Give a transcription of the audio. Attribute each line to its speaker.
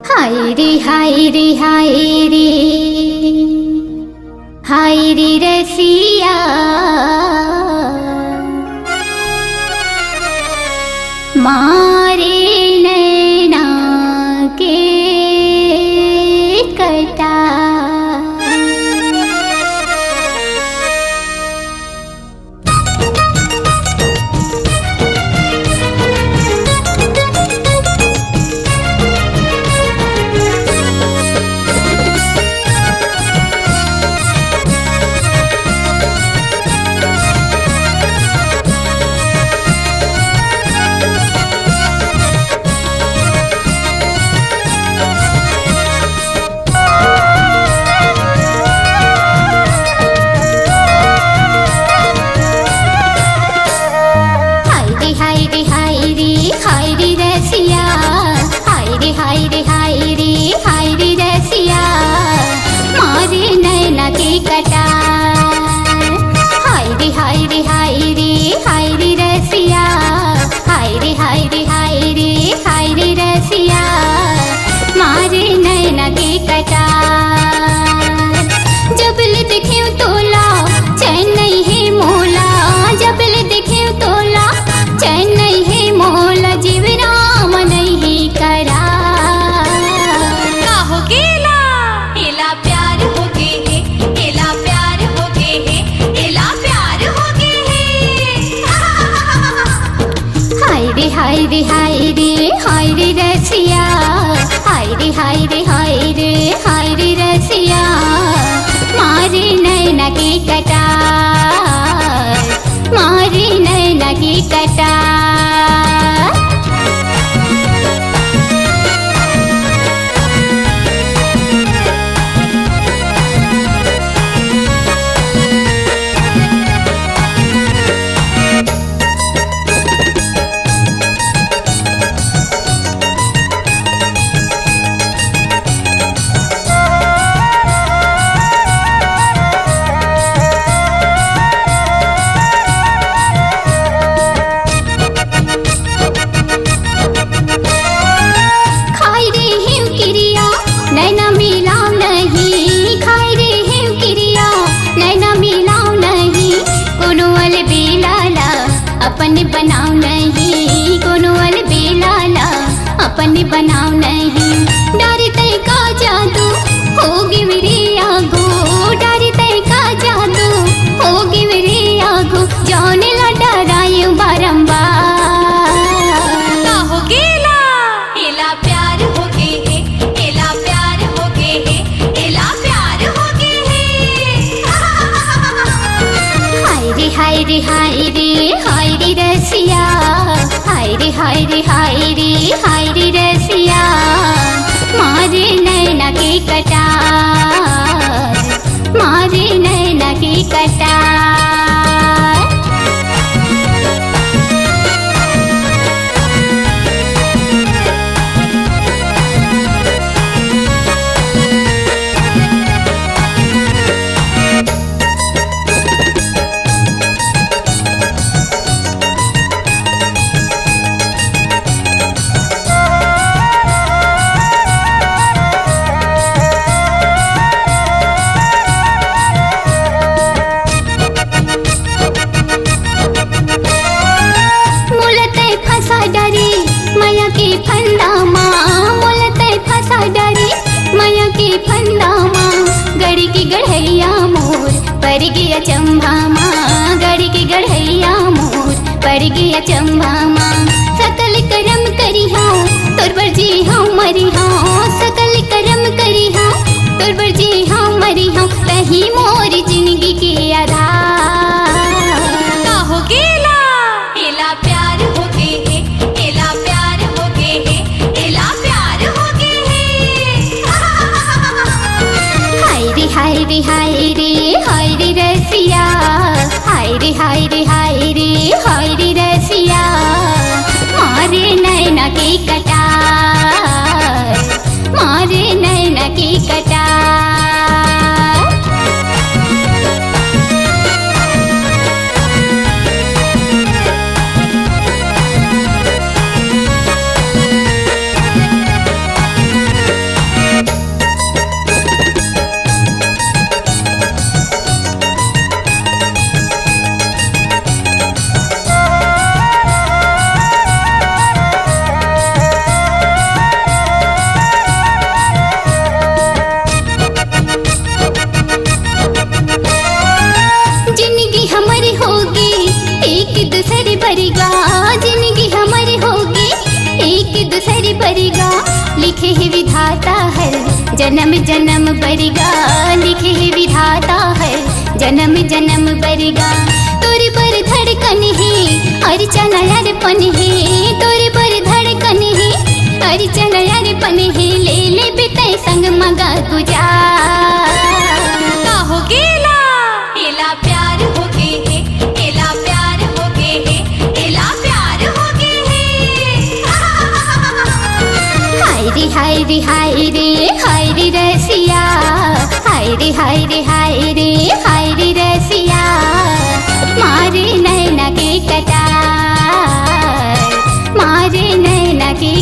Speaker 1: हाय रे हाय रे हाय रे हाय रे रसिया मारे नैना के कटा हाय रे हाय रे हाय रे रसिया हाय रे हाय रे हाय रे हाय रे रसिया मारे नैना की कटार मारे नैना की कटार अपने बनाओ नहीं कोनो अल बेलाला अपने बनाओ नहीं डरते का जादू होगी मेरे आगो डरते का जादू होगी मेरे आगो जाने ला डरायूं बारंबार का हो गेला एला प्यार हो गे है एला प्यार हो गे है एला प्यार हो गे है हाय रे हाय रे हाय रे हाय रे रसिया हाय रे हाय रे हाय रे हाय रे रसिया मारे नैना की कटार मारे नैना की कटार गढ़ैया मोर पर गया चंबा माँ गढ़ की गढ़ैया मोर पर गया चंबा माँ सकल करम करी हाँ तोर पर जी हाँ मरी हाँ सकल करम करी हाँ तोर पर जी हाँ मरी हाँ तही मोर जिंदगी के आधार का हो गेला एला प्यार हो गे है एला प्यार हो गे है एला प्यार हो गे है हाय रे हाय रे हाय रे हाय रे रसिया हाय रे हाय रे हाय रे हाय रे रसिया मारे नैना की कटार मारे नैना की कटार लिखे है विधाता है जन्म जन्म बरिगा, लिखे है विधाता है जन्म जन्म बरिगा। तोरे पर धड़कन है अर्चना अर्पण है, तोरे पर धड़कन है अर्चना अर्पण है। ले ले बितै संग मगा गुजार
Speaker 2: का हो गेला
Speaker 1: एला प्यार हो गे है, एला प्यार हो गे है, एला प्यार हो गे है। हाय रे हाय रे हाय रे हाय रे रसिया, हाय रे हाय रे हाय रे हाय रे रसिया। मारे नैना के कटार, मारे नैना के